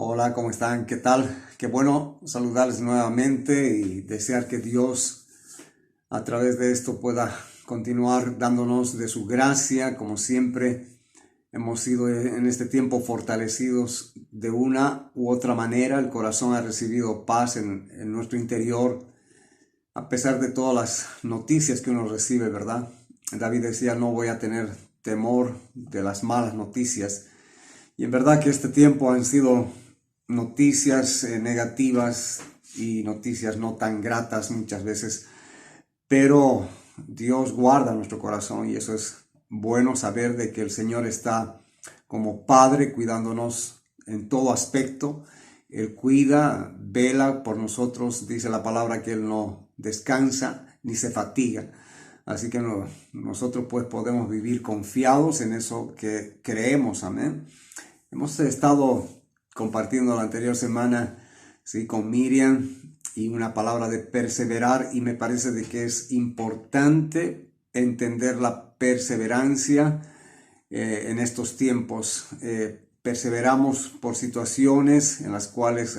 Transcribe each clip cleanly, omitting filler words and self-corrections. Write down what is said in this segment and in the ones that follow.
Hola, ¿cómo están? ¿Qué tal? Qué bueno saludarles nuevamente y desear que Dios a través de esto pueda continuar dándonos de su gracia. Como siempre, hemos sido en este tiempo fortalecidos de una u otra manera. El corazón ha recibido paz en nuestro interior, a pesar de todas las noticias que uno recibe, ¿verdad? David decía, no voy a tener temor de las malas noticias. Y en verdad que este tiempo han sido noticias negativas y noticias no tan gratas muchas veces, pero Dios guarda nuestro corazón y eso es bueno saber de que el Señor está como Padre cuidándonos en todo aspecto. Él cuida, vela por nosotros, dice la palabra que Él no descansa ni se fatiga. Así que nosotros pues podemos vivir confiados en eso que creemos, amén. Hemos estado compartiendo la anterior semana, ¿sí?, con Miriam y una palabra de perseverar, y me parece de que es importante entender la perseverancia en estos tiempos. Perseveramos por situaciones en las cuales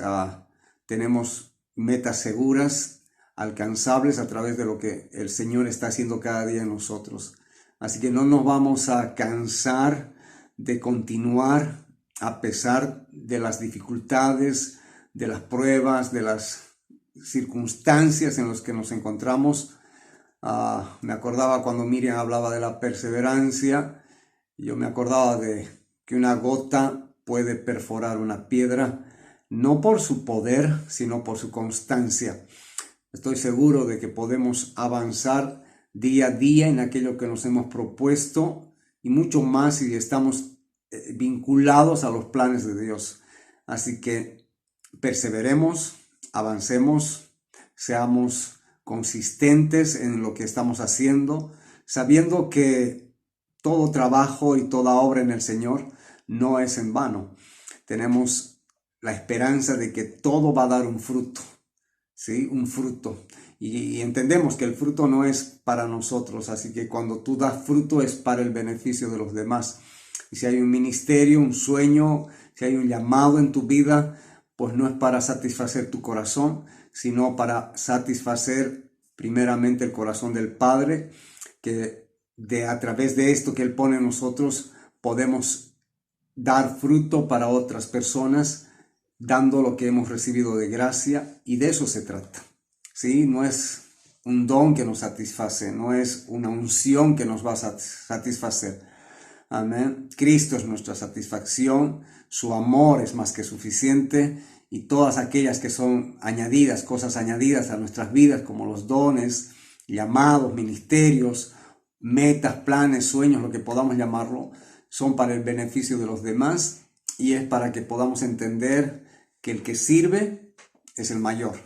tenemos metas seguras, alcanzables a través de lo que el Señor está haciendo cada día en nosotros. Así que no nos vamos a cansar de continuar a pesar de las dificultades, de las pruebas, de las circunstancias en las que nos encontramos. Me acordaba cuando Miriam hablaba de la perseverancia, yo me acordaba de que una gota puede perforar una piedra, no por su poder, sino por su constancia. Estoy seguro de que podemos avanzar día a día en aquello que nos hemos propuesto y mucho más si estamos vinculados a los planes de Dios. Así que perseveremos, avancemos, seamos consistentes en lo que estamos haciendo, sabiendo que todo trabajo y toda obra en el Señor no es en vano. Tenemos la esperanza de que todo va a dar un fruto, ¿sí? Un fruto. Y entendemos que el fruto no es para nosotros, así que cuando tú das fruto es para el beneficio de los demás. Y si hay un ministerio, un sueño, si hay un llamado en tu vida, pues no es para satisfacer tu corazón, sino para satisfacer primeramente el corazón del Padre, que a través de esto que Él pone en nosotros podemos dar fruto para otras personas, dando lo que hemos recibido de gracia, y de eso se trata. ¿Sí? No es un don que nos satisface, no es una unción que nos va a satisfacer. Amén. Cristo es nuestra satisfacción, su amor es más que suficiente, y todas aquellas que son añadidas, cosas añadidas a nuestras vidas, como los dones, llamados, ministerios, metas, planes, sueños, lo que podamos llamarlo, son para el beneficio de los demás, y es para que podamos entender que el que sirve es el mayor.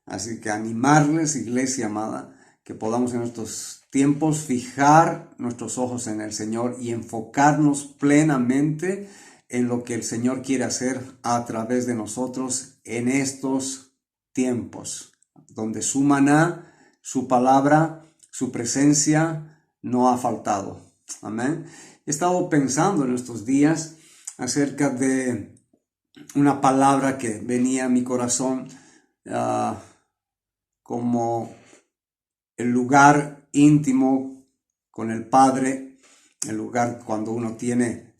Así que animarles, iglesia amada, que podamos en estos tiempos fijar nuestros ojos en el Señor y enfocarnos plenamente en lo que el Señor quiere hacer a través de nosotros en estos tiempos, donde su maná, su palabra, su presencia no ha faltado. Amén. He estado pensando en estos días acerca de una palabra que venía a mi corazón, como el lugar íntimo con el Padre, el lugar cuando uno tiene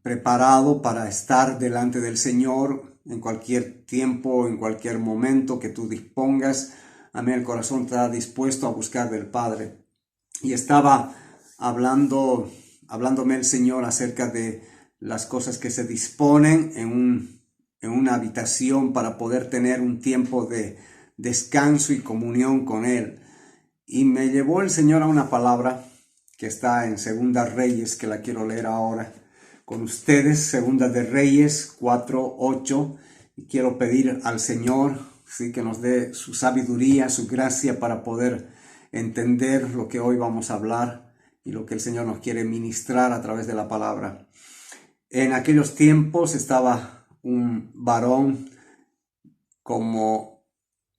preparado para estar delante del Señor en cualquier tiempo, en cualquier momento que tú dispongas. Amén, el corazón está dispuesto a buscar del Padre. Y estaba hablándome el Señor acerca de las cosas que se disponen en una habitación para poder tener un tiempo de descanso y comunión con Él. Y me llevó el Señor a una palabra que está en Segunda Reyes, que la quiero leer ahora con ustedes, Segunda de Reyes 4:8, y quiero pedir al Señor, sí, que nos dé su sabiduría, su gracia para poder entender lo que hoy vamos a hablar y lo que el Señor nos quiere ministrar a través de la palabra. En aquellos tiempos estaba un varón como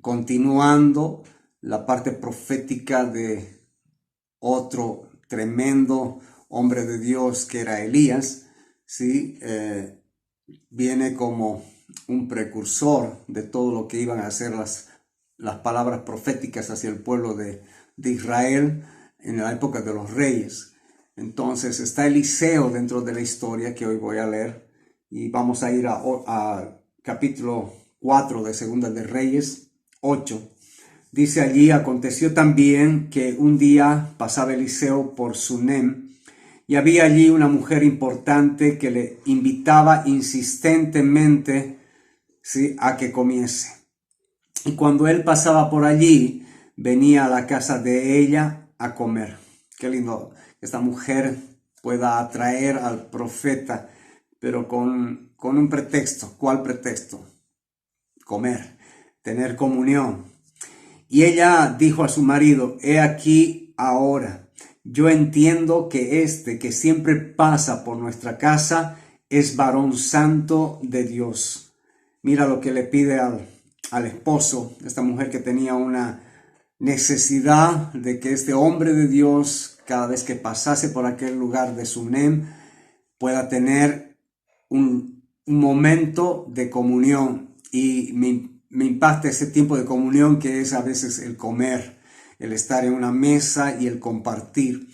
continuando la parte profética de otro tremendo hombre de Dios que era Elías, ¿sí? viene como un precursor de todo lo que iban a ser las palabras proféticas hacia el pueblo de Israel en la época de los reyes. Entonces está Eliseo dentro de la historia que hoy voy a leer, y vamos a ir a capítulo 4 de Segunda de Reyes 8. Dice allí: aconteció también que un día pasaba Eliseo por Sunem, y había allí una mujer importante que le invitaba insistentemente, ¿sí?, a que comiese. Y cuando él pasaba por allí, venía a la casa de ella a comer. Qué lindo que esta mujer pueda atraer al profeta, pero con un pretexto. ¿Cuál pretexto? Comer, tener comunión. Y ella dijo a su marido: he aquí ahora, yo entiendo que que siempre pasa por nuestra casa es varón santo de Dios. Mira lo que le pide al esposo, esta mujer que tenía una necesidad de que este hombre de Dios, cada vez que pasase por aquel lugar de Sunem, pueda tener un momento de comunión. Y me impacta ese tiempo de comunión que es a veces el comer, el estar en una mesa y el compartir.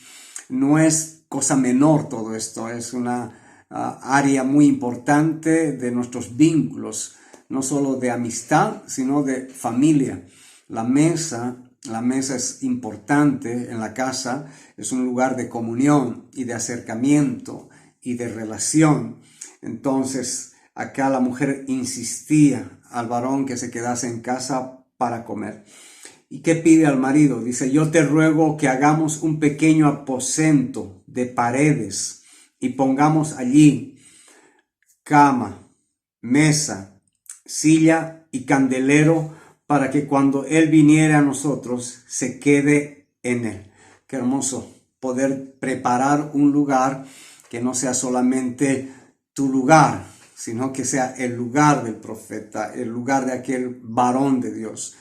No es cosa menor todo esto, es una área muy importante de nuestros vínculos, no solo de amistad, sino de familia. La mesa es importante en la casa, es un lugar de comunión y de acercamiento y de relación. Entonces, acá la mujer insistía al varón que se quedase en casa para comer. ¿Y qué pide al marido? Dice: yo te ruego que hagamos un pequeño aposento de paredes y pongamos allí cama, mesa, silla y candelero, para que cuando él viniere a nosotros se quede en él. Qué hermoso poder preparar un lugar que no sea solamente tu lugar, sino que sea el lugar del profeta, el lugar de aquel varón de Dios.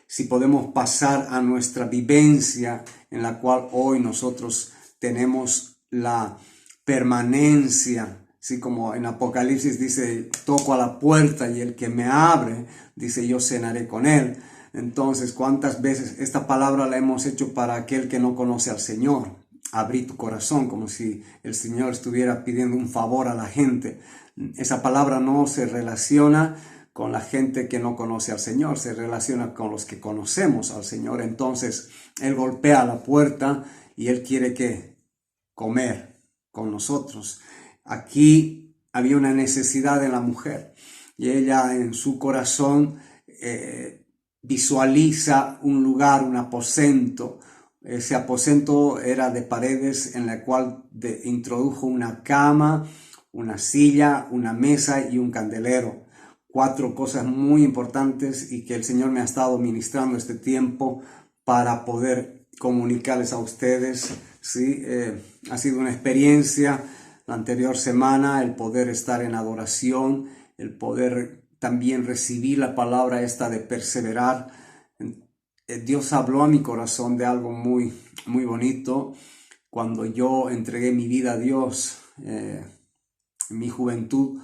Si podemos pasar a nuestra vivencia en la cual hoy nosotros tenemos la permanencia, así como en Apocalipsis dice: toco a la puerta y el que me abre, dice, yo cenaré con él. Entonces, ¿cuántas veces esta palabra la hemos hecho para aquel que no conoce al Señor? Abrí tu corazón, como si el Señor estuviera pidiendo un favor a la gente. Esa palabra no se relaciona con la gente que no conoce al Señor, se relaciona con los que conocemos al Señor. Entonces, Él golpea la puerta y Él quiere comer con nosotros. Aquí había una necesidad de la mujer y ella en su corazón visualiza un lugar, un aposento. Ese aposento era de paredes en la cual introdujo una cama, una silla, una mesa y un candelero. 4 cosas muy importantes y que el Señor me ha estado ministrando este tiempo para poder comunicarles a ustedes. ¿Sí? Ha sido una experiencia la anterior semana el poder estar en adoración, el poder también recibir la palabra esta de perseverar. Dios habló a mi corazón de algo muy, muy bonito. Cuando yo entregué mi vida a Dios en mi juventud,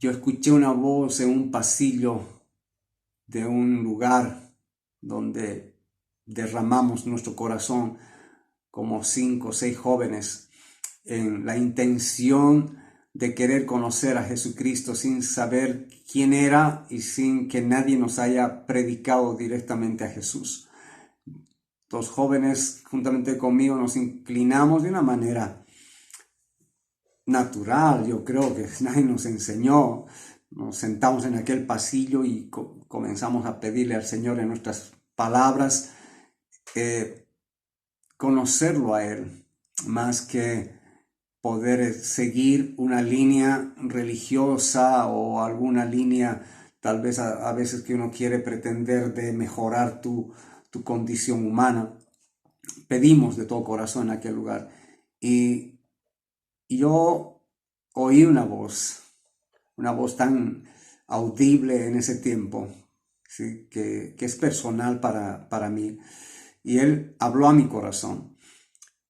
yo escuché una voz en un pasillo de un lugar donde derramamos nuestro corazón como 5 o 6 jóvenes en la intención de querer conocer a Jesucristo sin saber quién era y sin que nadie nos haya predicado directamente a Jesús. 2 jóvenes juntamente conmigo nos inclinamos de una manera natural, yo creo que nadie nos enseñó. Nos sentamos en aquel pasillo y comenzamos a pedirle al Señor en nuestras palabras conocerlo a Él, más que poder seguir una línea religiosa o alguna línea tal vez a veces que uno quiere pretender de mejorar tu condición humana. Pedimos de todo corazón en aquel lugar y yo oí una voz tan audible en ese tiempo, ¿sí? que es personal para mí, y Él habló a mi corazón.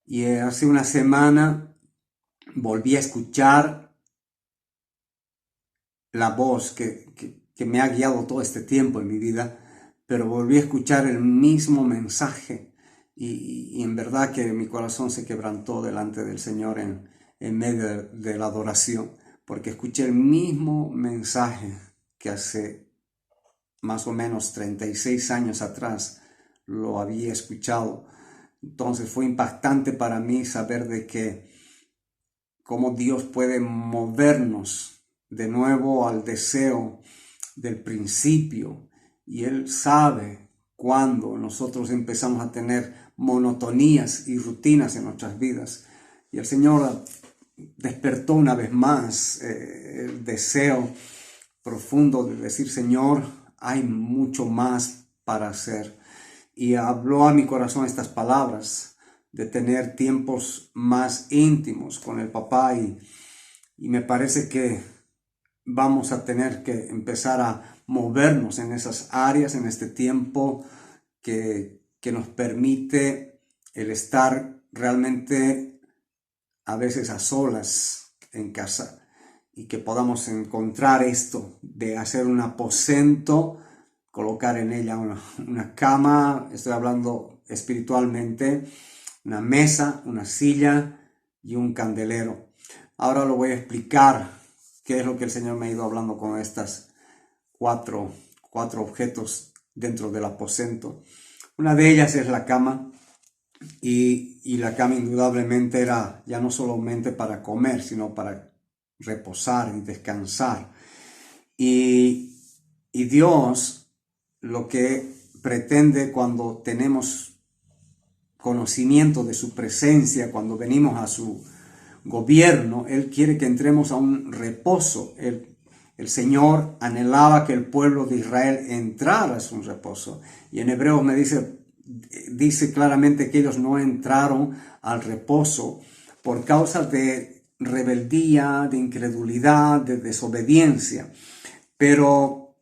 Y hace una semana volví a escuchar la voz que me ha guiado todo este tiempo en mi vida, pero volví a escuchar el mismo mensaje y en verdad que mi corazón se quebrantó delante del Señor en medio de la adoración, porque escuché el mismo mensaje que hace más o menos 36 años atrás lo había escuchado. Entonces fue impactante para mí saber de que cómo Dios puede movernos de nuevo al deseo del principio, y Él sabe cuando nosotros empezamos a tener monotonías y rutinas en nuestras vidas. Y el Señor despertó una vez más el deseo profundo de decir: Señor, hay mucho más para hacer. Y habló a mi corazón estas palabras de tener tiempos más íntimos con el papá, y me parece que vamos a tener que empezar a movernos en esas áreas en este tiempo que nos permite el estar realmente a veces a solas en casa, y que podamos encontrar esto de hacer un aposento, colocar en ella una cama, estoy hablando espiritualmente, una mesa, una silla y un candelero. Ahora lo voy a explicar qué es lo que el Señor me ha ido hablando con estas cuatro objetos dentro del aposento. Una de ellas es la cama, y la cama indudablemente era ya no solamente para comer, sino para reposar y descansar. Y Dios lo que pretende cuando tenemos conocimiento de su presencia, cuando venimos a su gobierno, Él quiere que entremos a un reposo. El Señor anhelaba que el pueblo de Israel entrara a su reposo. Y en Hebreos me dice claramente que ellos no entraron al reposo por causa de rebeldía, de incredulidad, de desobediencia. Pero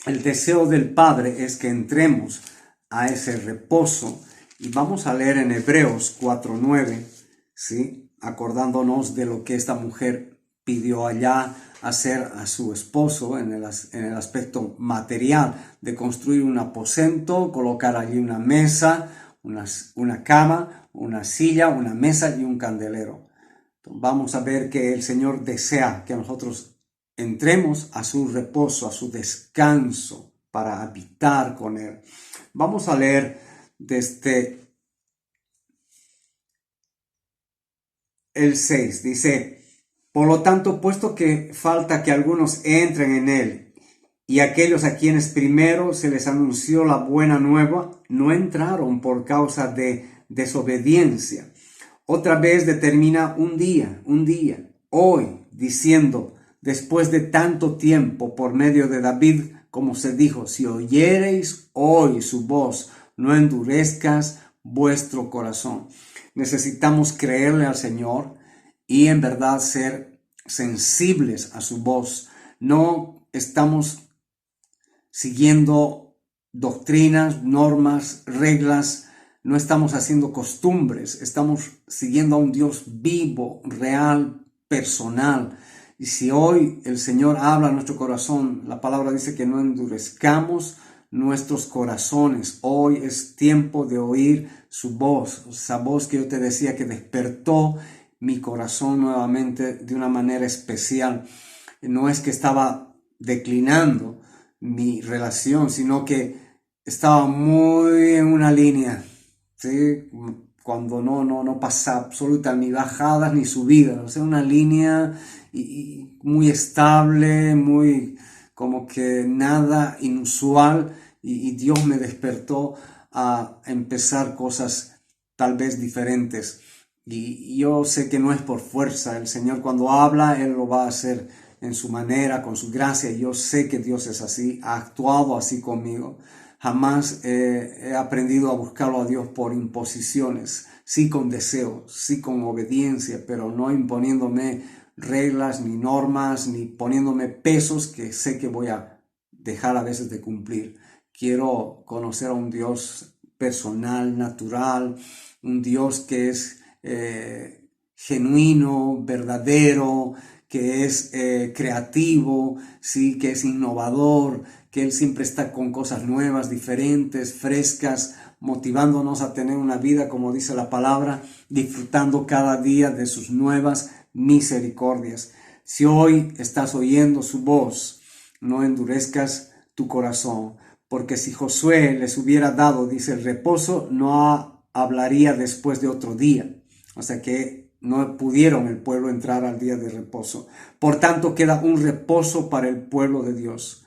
el deseo del Padre es que entremos a ese reposo. Y vamos a leer en Hebreos 4:9, ¿sí? Acordándonos de lo que esta mujer pidió allá hacer a su esposo en el aspecto material, de construir un aposento, colocar allí una mesa, una cama, una silla, una mesa y un candelero. Entonces, vamos a ver que el Señor desea que nosotros entremos a su reposo, a su descanso, para habitar con Él. Vamos a leer desde el 6, dice: por lo tanto, puesto que falta que algunos entren en Él, y aquellos a quienes primero se les anunció la buena nueva, no entraron por causa de desobediencia. Otra vez determina un día, hoy, diciendo: después de tanto tiempo, por medio de David, como se dijo: si oyereis hoy su voz, no endurezcas vuestro corazón. Necesitamos creerle al Señor y en verdad ser sensibles a su voz. No estamos siguiendo doctrinas, normas, reglas, no estamos haciendo costumbres, estamos siguiendo a un Dios vivo, real, personal. Y si hoy el Señor habla a nuestro corazón, la palabra dice que no endurezcamos nuestros corazones. Hoy es tiempo de oír su voz, esa voz que yo te decía que despertó mi corazón nuevamente de una manera especial. No es que estaba declinando mi relación, sino que estaba muy en una línea, ¿sí? Cuando no pasa absoluta ni bajadas ni subidas, o sea, una línea y muy estable, muy como que nada inusual, y Dios me despertó a empezar cosas tal vez diferentes. Y yo sé que no es por fuerza. El Señor cuando habla, Él lo va a hacer en su manera, con su gracia. Yo sé que Dios es así, ha actuado así conmigo. Jamás he aprendido a buscarlo a Dios por imposiciones, sí con deseo, sí con obediencia, pero no imponiéndome reglas ni normas, ni poniéndome pesos que sé que voy a dejar a veces de cumplir. Quiero conocer a un Dios personal, natural, un Dios que es genuino, verdadero, que es creativo, ¿sí? Que es innovador, que Él siempre está con cosas nuevas, diferentes, frescas, motivándonos a tener una vida, como dice la palabra, disfrutando cada día de sus nuevas misericordias. Si hoy estás oyendo su voz, no endurezcas tu corazón, porque si Josué les hubiera dado, dice, el reposo, no hablaría después de otro día. O sea que no pudieron el pueblo entrar al día de reposo. Por tanto, queda un reposo para el pueblo de Dios,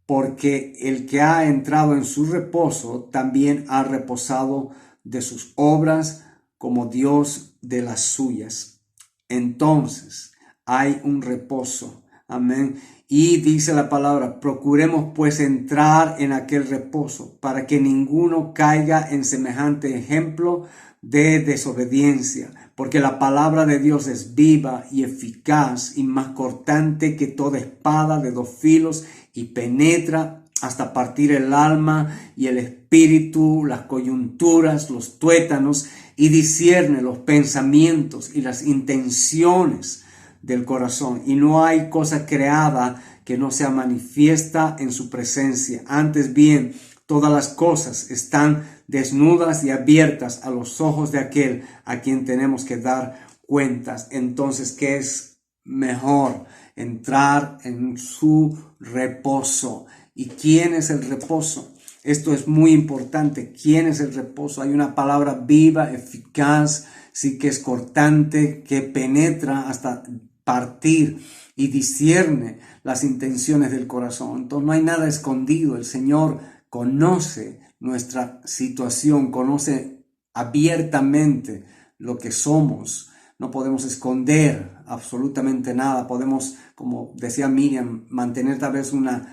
porque el que ha entrado en su reposo también ha reposado de sus obras como Dios de las suyas. Entonces, hay un reposo. Amén. Y dice la palabra, procuremos pues entrar en aquel reposo para que ninguno caiga en semejante ejemplo de desobediencia, porque la palabra de Dios es viva y eficaz y más cortante que toda espada de dos filos y penetra hasta partir el alma y el espíritu, las coyunturas, los tuétanos, y discierne los pensamientos y las intenciones del corazón. Y no hay cosa creada que no sea manifiesta en su presencia. Antes bien, todas las cosas están desnudas y abiertas a los ojos de aquel a quien tenemos que dar cuentas. Entonces, ¿qué es mejor? Entrar en su reposo. ¿Y quién es el reposo? Esto es muy importante. ¿Quién es el reposo? Hay una palabra viva, eficaz, sí, que es cortante, que penetra hasta partir y discierne las intenciones del corazón. Entonces no hay nada escondido. El Señor conoce nuestra situación, conoce abiertamente lo que somos. No podemos esconder absolutamente nada. Podemos, como decía Miriam, mantener tal vez una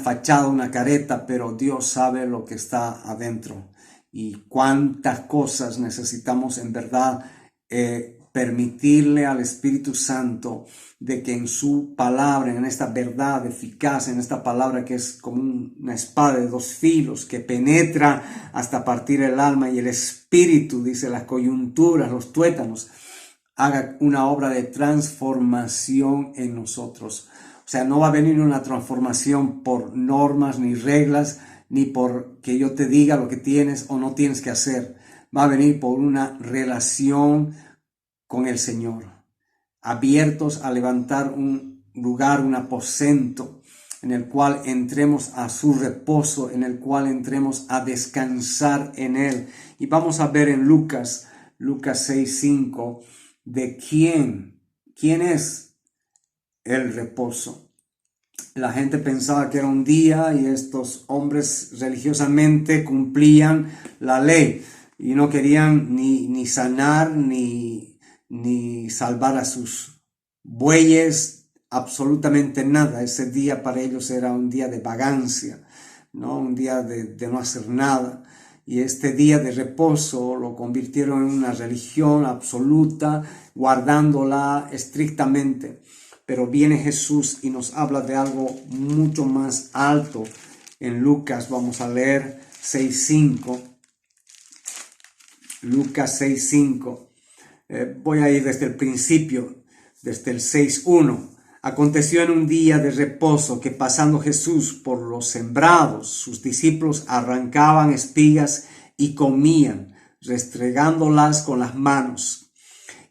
fachada, una careta, pero Dios sabe lo que está adentro y cuántas cosas necesitamos en verdad permitirle al Espíritu Santo de que en su palabra, en esta verdad eficaz, en esta palabra que es como una espada de dos filos que penetra hasta partir el alma y el espíritu, dice, las coyunturas, los tuétanos, haga una obra de transformación en nosotros. O sea, no va a venir una transformación por normas ni reglas, ni por que yo te diga lo que tienes o no tienes que hacer. Va a venir por una relación con el Señor, abiertos a levantar un lugar, un aposento en el cual entremos a su reposo, en el cual entremos a descansar en Él. Y vamos a ver en Lucas 6:5 de quién es el reposo. La gente pensaba que era un día y estos hombres religiosamente cumplían la ley y no querían ni sanar ni salvar a sus bueyes, absolutamente nada. Ese día para ellos era un día de vagancia, ¿no? Un día de no hacer nada. Y este día de reposo lo convirtieron en una religión absoluta, guardándola estrictamente. Pero viene Jesús y nos habla de algo mucho más alto. En Lucas vamos a leer 6:5. Lucas 6:5. Voy a ir desde el principio, desde el 6:1. Aconteció en un día de reposo que pasando Jesús por los sembrados, sus discípulos arrancaban espigas y comían, restregándolas con las manos.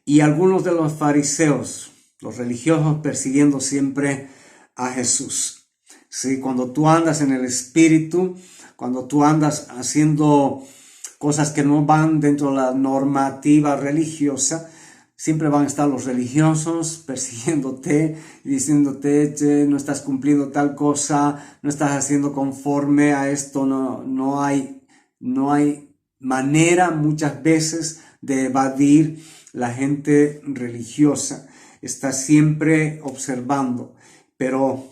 Y algunos de los fariseos, los religiosos, persiguiendo siempre a Jesús. Sí, cuando tú andas en el Espíritu, cuando tú andas haciendo cosas que no van dentro de la normativa religiosa, siempre van a estar los religiosos persiguiéndote y diciéndote, che, no estás cumpliendo tal cosa, no estás haciendo conforme a esto, no hay manera muchas veces de evadir la gente religiosa. Está siempre observando, pero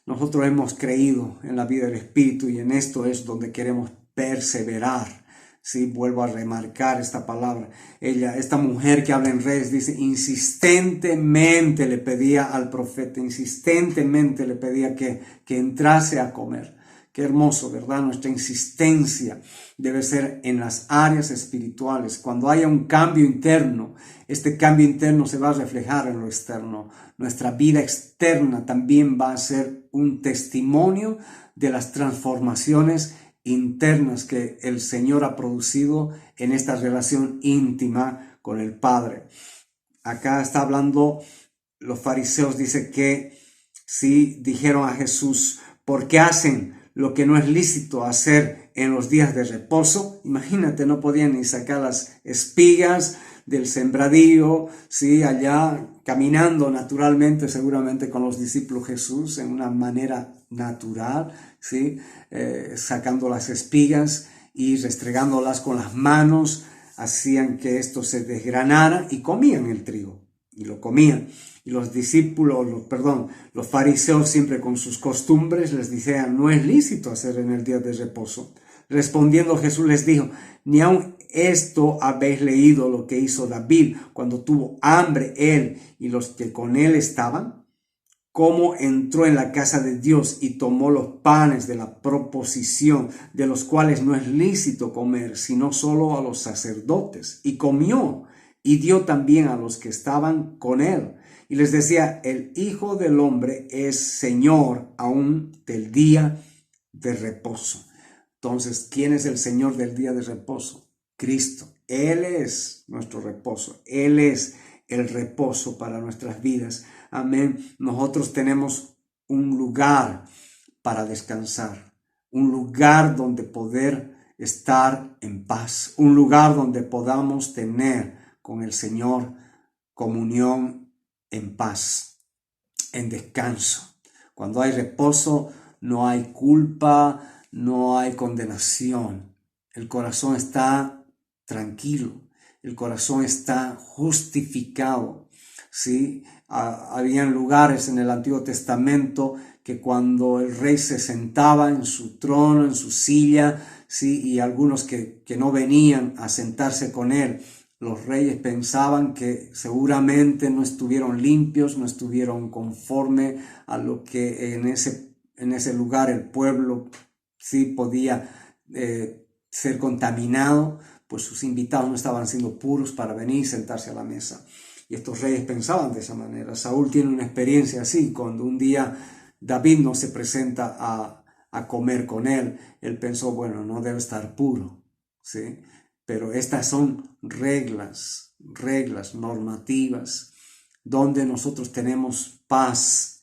nosotros hemos creído en la vida del Espíritu y en esto es donde queremos perseverar. Sí, vuelvo a remarcar esta palabra. Esta mujer que habla en Reyes, dice, insistentemente le pedía al profeta, insistentemente le pedía que entrase a comer, Qué hermoso, ¿verdad? Nuestra insistencia debe ser en las áreas espirituales. Cuando haya un cambio interno, este cambio interno se va a reflejar en lo externo. Nuestra vida externa también va a ser un testimonio de las transformaciones internas que el Señor ha producido en esta relación íntima con el Padre. Acá está hablando, los fariseos dice que sí dijeron a Jesús, ¿por qué hacen lo que no es lícito hacer en los días de reposo? Imagínate, no podían ni sacar las espigas del sembradío, ¿sí? Allá caminando naturalmente, seguramente con los discípulos Jesús, en una manera natural, ¿sí? Sacando las espigas y restregándolas con las manos, hacían que esto se desgranara y comían el trigo, y lo comían. Y los discípulos, los fariseos siempre con sus costumbres les decían, no es lícito hacer en el día de reposo. Respondiendo Jesús les dijo, ni aun esto habéis leído lo que hizo David cuando tuvo hambre él y los que con él estaban, cómo entró en la casa de Dios y tomó los panes de la proposición, de los cuales no es lícito comer, sino solo a los sacerdotes, y comió y dio también a los que estaban con él. Y les decía, el Hijo del Hombre es Señor aún del día de reposo. Entonces, ¿quién es el Señor del día de reposo? Cristo. Él es nuestro reposo. Él es el reposo para nuestras vidas. Amén. Nosotros tenemos un lugar para descansar. Un lugar donde poder estar en paz. Un lugar donde podamos tener con el Señor comunión en paz, en descanso. Cuando hay reposo, no hay culpa, no hay condenación. El corazón está tranquilo, el corazón está justificado. ¿Sí? Habían lugares en el Antiguo Testamento que cuando el rey se sentaba en su trono, en su silla, ¿sí? Y algunos que no venían a sentarse con él, los reyes pensaban que seguramente no estuvieron limpios, no estuvieron conforme a lo que en ese lugar el pueblo sí podía ser contaminado, pues sus invitados no estaban siendo puros para venir y sentarse a la mesa. Y estos reyes pensaban de esa manera. Saúl tiene una experiencia así, cuando un día David no se presenta a comer con él, él pensó, bueno, no debe estar puro, ¿sí? Pero estas son reglas normativas, donde nosotros tenemos paz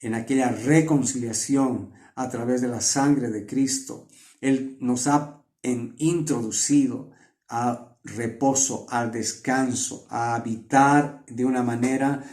en aquella reconciliación a través de la sangre de Cristo. Él nos ha introducido al reposo, al descanso, a habitar de una manera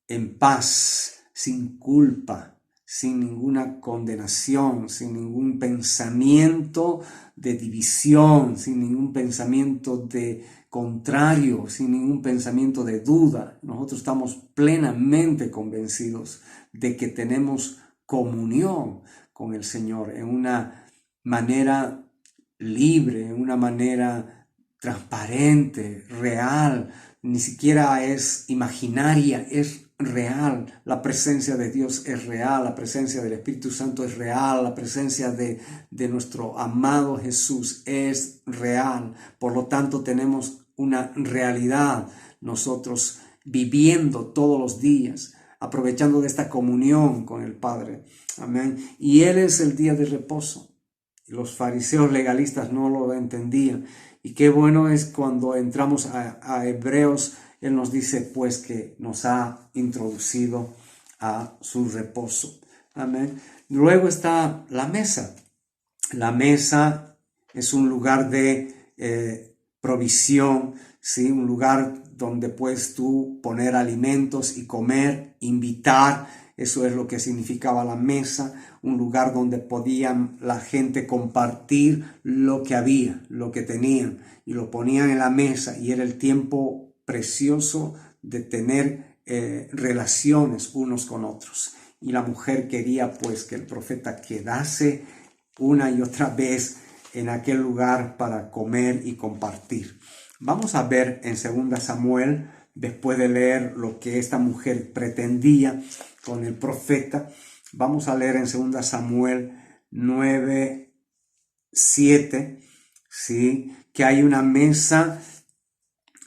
en paz, sin culpa, sin ninguna condenación, sin ningún pensamiento de división, sin ningún pensamiento de contrario, sin ningún pensamiento de duda. Nosotros estamos plenamente convencidos de que tenemos comunión con el Señor en una manera libre, en una manera transparente, real. Ni siquiera es imaginaria, es real. La presencia de Dios es real, la presencia del Espíritu Santo es real, la presencia de nuestro amado Jesús es real. Por lo tanto, tenemos una realidad nosotros viviendo todos los días, aprovechando de esta comunión con el Padre. Amén. Y Él es el día de reposo. Los fariseos legalistas no lo entendían. Y qué bueno es cuando entramos a Hebreos, Él nos dice pues que nos ha introducido a su reposo. Amén. Luego está la mesa. La mesa es un lugar de provisión, ¿sí? Un lugar donde puedes tú poner alimentos y comer, invitar. Eso es lo que significaba la mesa, un lugar donde podían la gente compartir lo que había, lo que tenían, y lo ponían en la mesa, y era el tiempo precioso de tener relaciones unos con otros. Y la mujer quería pues que el profeta quedase una y otra vez en aquel lugar para comer y compartir. Vamos a ver en 2 Samuel, después de leer lo que esta mujer pretendía con el profeta, vamos a leer en 2 Samuel 9:7, ¿sí? Que hay una mesa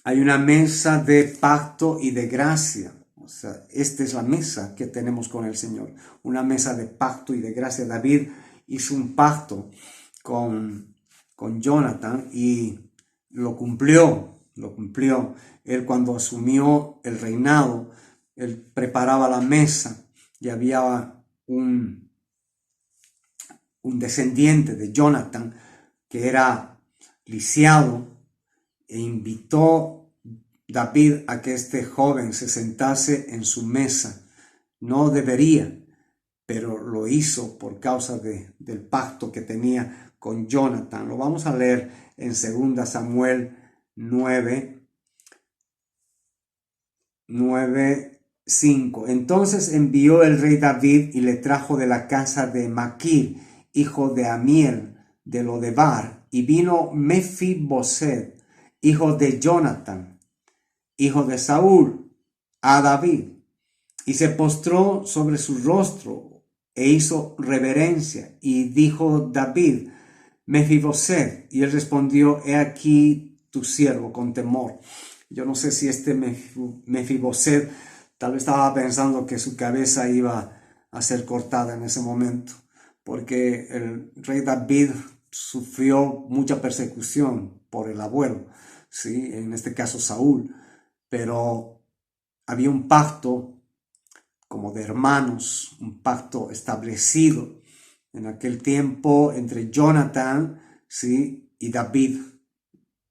de pacto y de gracia. O sea, esta es la mesa que tenemos con el Señor, una mesa de pacto y de gracia. David hizo un pacto con Jonathan y lo cumplió. Él, cuando asumió el reinado, él preparaba la mesa y había un descendiente de Jonathan que era lisiado, e invitó David a que este joven se sentase en su mesa. No debería, pero lo hizo por causa del pacto que tenía con Jonathan. Lo vamos a leer en 2 Samuel 9:5. Entonces envió el rey David y le trajo de la casa de Maquir, hijo de Amiel, de Lodebar, y vino Mefiboset, hijo de Jonathan, hijo de Saúl, a David, y se postró sobre su rostro e hizo reverencia, y dijo David: Mefiboset. Y él respondió: he aquí tu siervo, con temor. Yo no sé si este Mefiboset tal vez estaba pensando que su cabeza iba a ser cortada en ese momento, porque el rey David sufrió mucha persecución por el abuelo, ¿sí? En este caso Saúl, pero había un pacto como de hermanos, un pacto establecido en aquel tiempo entre Jonathan, ¿sí? y David.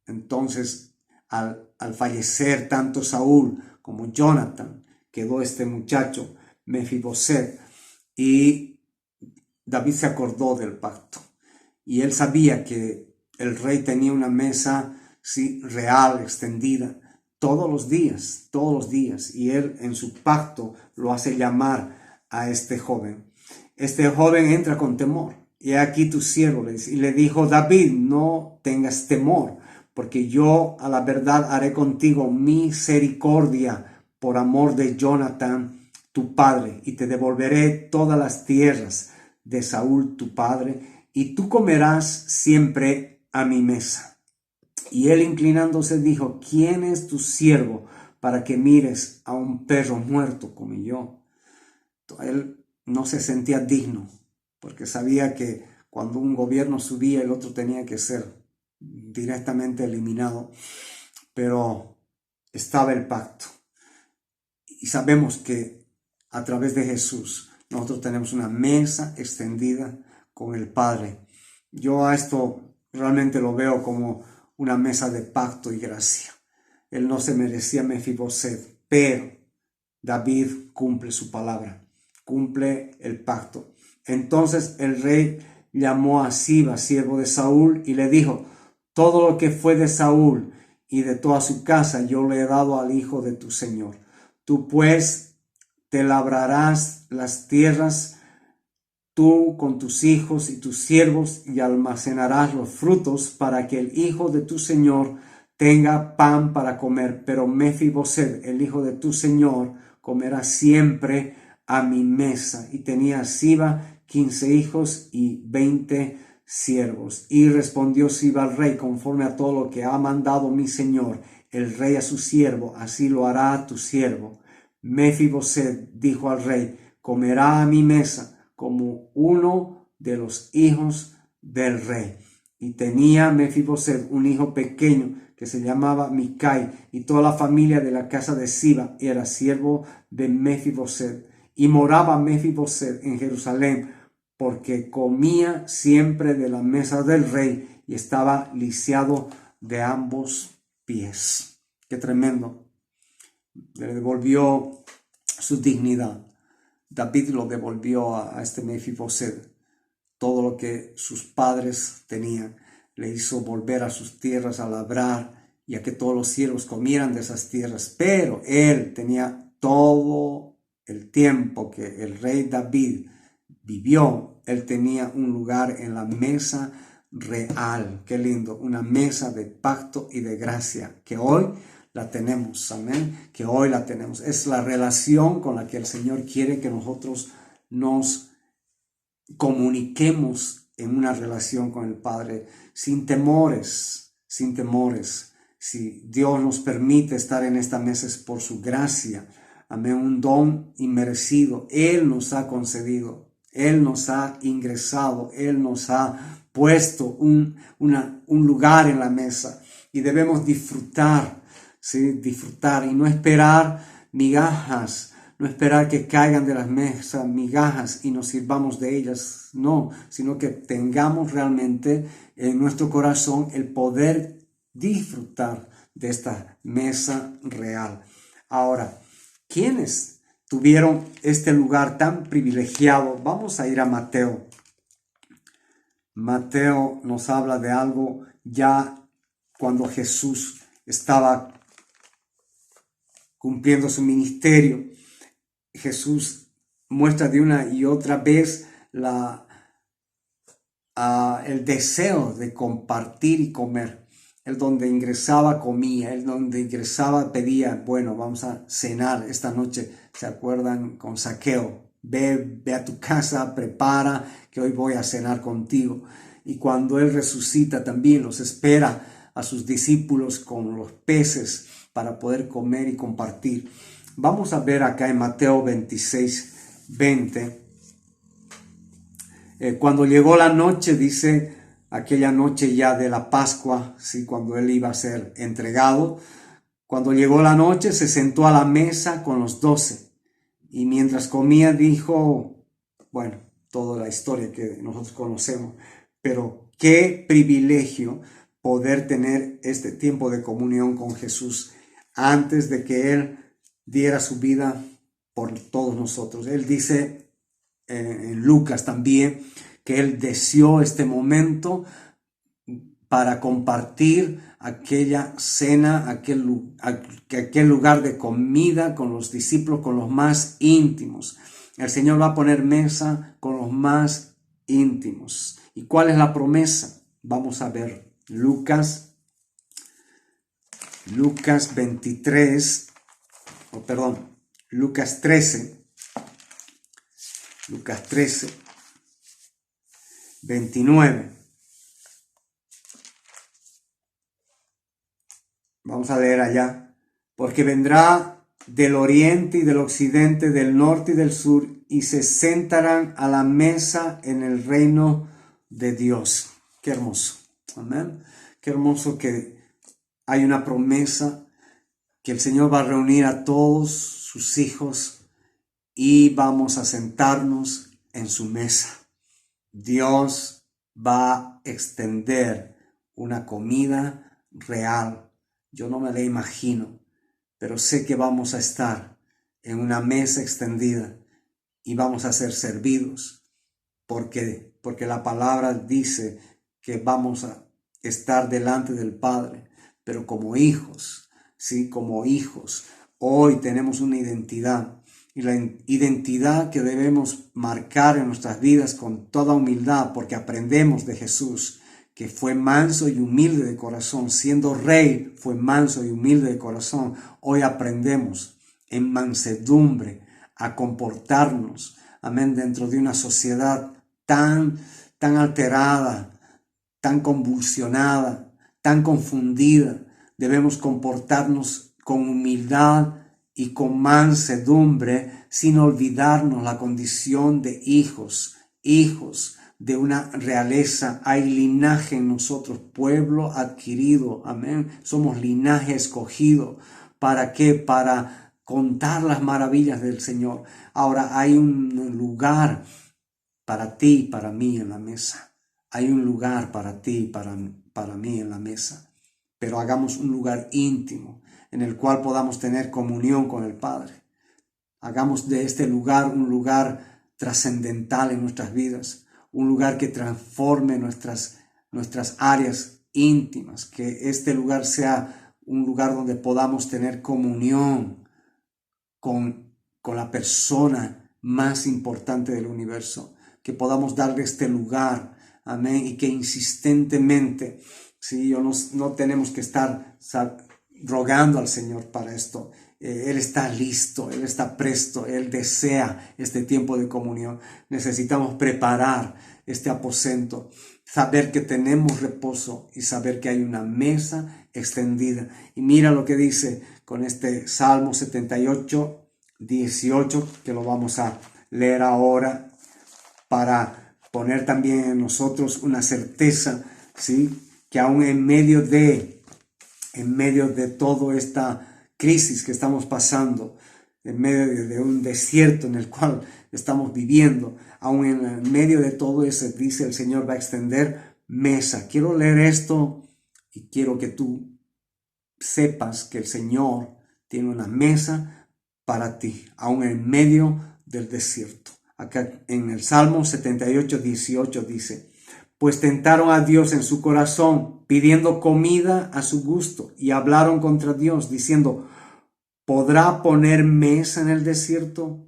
Entonces, al fallecer tanto Saúl como Jonathan, quedó este muchacho Mefiboset, y David se acordó del pacto. Y él sabía que el rey tenía una mesa, sí, real, extendida, todos los días, y él en su pacto lo hace llamar a este joven. Este joven entra con temor. Y aquí tu siervo, le dice, y le dijo: David, no tengas temor, porque yo a la verdad haré contigo misericordia por amor de Jonathan tu padre, y te devolveré todas las tierras de Saúl tu padre, y tú comerás siempre a mi mesa. Y él, inclinándose, dijo: ¿quién es tu siervo para que mires a un perro muerto como yo? Él no se sentía digno, porque sabía que cuando un gobierno subía, el otro tenía que ser directamente eliminado. Pero estaba el pacto. Y sabemos que a través de Jesús nosotros tenemos una mesa extendida con el Padre. Yo a esto realmente lo veo como una mesa de pacto y gracia. Él no se merecía Mefiboset, pero David cumple su palabra, cumple el pacto. Entonces el rey llamó a Siba, siervo de Saúl, y le dijo: todo lo que fue de Saúl y de toda su casa yo le he dado al hijo de tu señor. Tú pues te labrarás las tierras, tú con tus hijos y tus siervos, y almacenarás los frutos para que el hijo de tu señor tenga pan para comer. Pero Mefiboset, el hijo de tu señor, comerá siempre a mi mesa. Y tenía Siba 15 hijos y 20 siervos. Y respondió Siba al rey: conforme a todo lo que ha mandado mi señor el rey a su siervo, así lo hará a tu siervo. Mefiboset dijo al rey: comerá a mi mesa como uno de los hijos del rey. Y tenía Mefiboset un hijo pequeño que se llamaba Micai, y toda la familia de la casa de Siba era siervo de Mefiboset. Y moraba Mefiboset en Jerusalén, porque comía siempre de la mesa del rey y estaba lisiado de ambos pies. Qué tremendo. Le devolvió su dignidad. David lo devolvió a este Mefiboset. Todo lo que sus padres tenían, le hizo volver a sus tierras a labrar, y a que todos los siervos comieran de esas tierras. Pero él tenía todo el tiempo que el rey David vivió, él tenía un lugar en la mesa real. Qué lindo, una mesa de pacto y de gracia, que hoy la tenemos, amén, que hoy la tenemos. Es la relación con la que el Señor quiere que nosotros nos comuniquemos en una relación con el Padre sin temores, sin temores. Si Dios nos permite estar en esta mesa es por su gracia. Amén, un don inmerecido. Él nos ha concedido, Él nos ha ingresado, Él nos ha puesto un lugar en la mesa y debemos disfrutar, ¿sí? Disfrutar y no esperar migajas, no esperar que caigan de las mesas migajas y nos sirvamos de ellas, no, sino que tengamos realmente en nuestro corazón el poder disfrutar de esta mesa real. Ahora, ¿quiénes tuvieron este lugar tan privilegiado? Vamos a ir a Mateo. Mateo nos habla de algo ya cuando Jesús estaba cumpliendo su ministerio. Jesús muestra de una y otra vez el deseo de compartir y comer. Él donde ingresaba comía, él donde ingresaba pedía, bueno, vamos a cenar esta noche. ¿Se acuerdan con Zaqueo? Ve a tu casa, prepara, que hoy voy a cenar contigo. Y cuando él resucita también los espera a sus discípulos con los peces para poder comer y compartir. Vamos a ver acá en Mateo 26, 20. Cuando llegó la noche, dice, aquella noche ya de la Pascua, ¿sí? Cuando él iba a ser entregado. Cuando llegó la noche, se sentó a la mesa con los 12. Y mientras comía dijo, bueno, toda la historia que nosotros conocemos, pero qué privilegio poder tener este tiempo de comunión con Jesús antes de que Él diera su vida por todos nosotros. Él dice en Lucas también que Él deseó este momento para compartir aquella cena, aquel lugar de comida con los discípulos, con los más íntimos. El Señor va a poner mesa con los más íntimos. ¿Y cuál es la promesa? Vamos a ver Lucas 23, Lucas 13, 29. Vamos a leer allá. Porque vendrá del oriente y del occidente, del norte y del sur, y se sentarán a la mesa en el reino de Dios. Qué hermoso. Amén. Qué hermoso que hay una promesa que el Señor va a reunir a todos sus hijos y vamos a sentarnos en su mesa. Dios va a extender una comida real. Yo no me la imagino, pero sé que vamos a estar en una mesa extendida y vamos a ser servidos, porque la palabra dice que vamos a estar delante del Padre, pero como hijos, ¿sí? Como hijos. Hoy tenemos una identidad, y la identidad que debemos marcar en nuestras vidas con toda humildad, porque aprendemos de Jesús, que fue manso y humilde de corazón. Siendo rey, fue manso y humilde de corazón. Hoy aprendemos en mansedumbre a comportarnos, amén, dentro de una sociedad tan alterada, tan convulsionada, tan confundida. Debemos comportarnos con humildad y con mansedumbre, sin olvidarnos la condición de hijos de una realeza. Hay linaje en nosotros, pueblo adquirido, amén. Somos linaje escogido. ¿Para qué? Para contar las maravillas del Señor. Ahora hay un lugar para ti y para mí en la mesa. Hay un lugar para ti y para mí en la mesa. Pero hagamos un lugar íntimo en el cual podamos tener comunión con el Padre. Hagamos de este lugar un lugar trascendental en nuestras vidas, un lugar que transforme nuestras áreas íntimas, que este lugar sea un lugar donde podamos tener comunión con la persona más importante del universo, que podamos darle este lugar, amén, y que insistentemente, sí, no tenemos que estar rogando al Señor para esto. Él está listo, Él está presto, Él desea este tiempo de comunión. Necesitamos preparar este aposento, saber que tenemos reposo y saber que hay una mesa extendida. Y mira lo que dice con este Salmo 78, 18, que lo vamos a leer ahora para poner también en nosotros una certeza, ¿sí? Que aún en medio de toda esta crisis que estamos pasando, en medio de un desierto en el cual estamos viviendo, aún en medio de todo eso, dice el Señor va a extender mesa. Quiero leer esto y quiero que tú sepas que el Señor tiene una mesa para ti, aún en medio del desierto. Acá en el Salmo 78, 18 dice: pues tentaron a Dios en su corazón, pidiendo comida a su gusto, y hablaron contra Dios, diciendo: ¿podrá poner mesa en el desierto?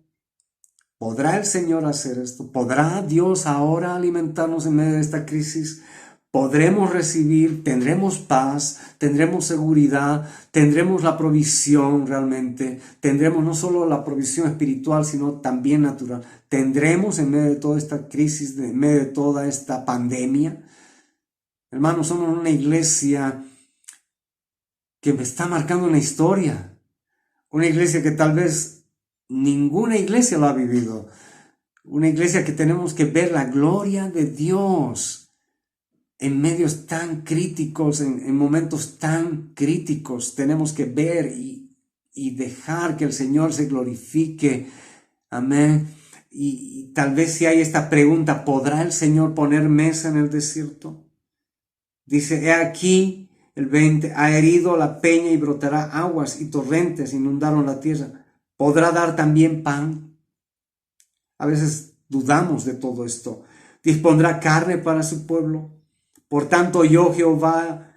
¿Podrá el Señor hacer esto? ¿Podrá Dios ahora alimentarnos en medio de esta crisis? ¿Podremos recibir? ¿Tendremos paz? ¿Tendremos seguridad? ¿Tendremos la provisión realmente? ¿Tendremos no solo la provisión espiritual, sino también natural? ¿Tendremos en medio de toda esta crisis, en medio de toda esta pandemia? Hermanos, somos una iglesia que me está marcando una historia. Una iglesia que tal vez ninguna iglesia lo ha vivido. Una iglesia que tenemos que ver la gloria de Dios en medios tan críticos, en momentos tan críticos. Tenemos que ver y dejar que el Señor se glorifique. Amén. Y tal vez si hay esta pregunta: ¿podrá el Señor poner mesa en el desierto? Dice: he aquí, el 20, ha herido la peña y brotará aguas, y torrentes inundaron la tierra. ¿Podrá dar también pan? A veces dudamos de todo esto. ¿Dispondrá carne para su pueblo? Por tanto oyó Jehová,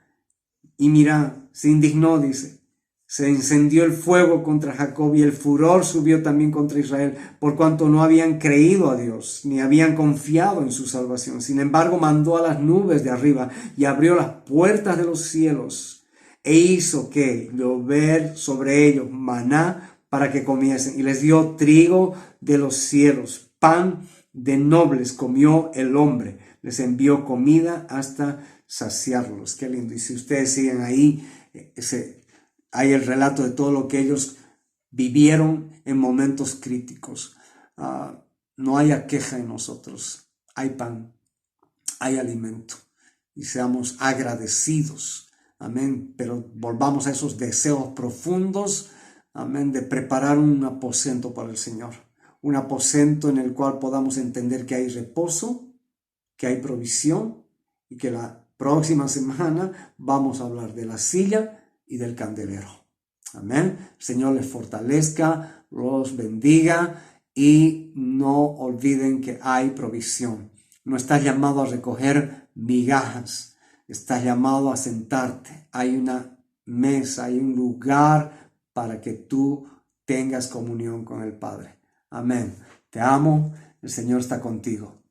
y mira, se indignó, dice. Se encendió el fuego contra Jacob, y el furor subió también contra Israel, por cuanto no habían creído a Dios, ni habían confiado en su salvación. Sin embargo, mandó a las nubes de arriba, y abrió las puertas de los cielos, e hizo que llover sobre ellos maná para que comiesen, y les dio trigo de los cielos, pan de nobles comió el hombre, les envió comida hasta saciarlos. Qué lindo. Y si ustedes siguen ahí, hay el relato de todo lo que ellos vivieron en momentos críticos. No haya queja en nosotros. Hay pan, hay alimento. Y seamos agradecidos. Amén. Pero volvamos a esos deseos profundos. Amén. De preparar un aposento para el Señor. Un aposento en el cual podamos entender que hay reposo, que hay provisión, y que la próxima semana vamos a hablar de la silla y del candelero. Amén. El Señor les fortalezca, los bendiga, y no olviden que hay provisión. No estás llamado a recoger migajas, estás llamado a sentarte. Hay una mesa, hay un lugar para que tú tengas comunión con el Padre. Amén. Te amo, el Señor está contigo.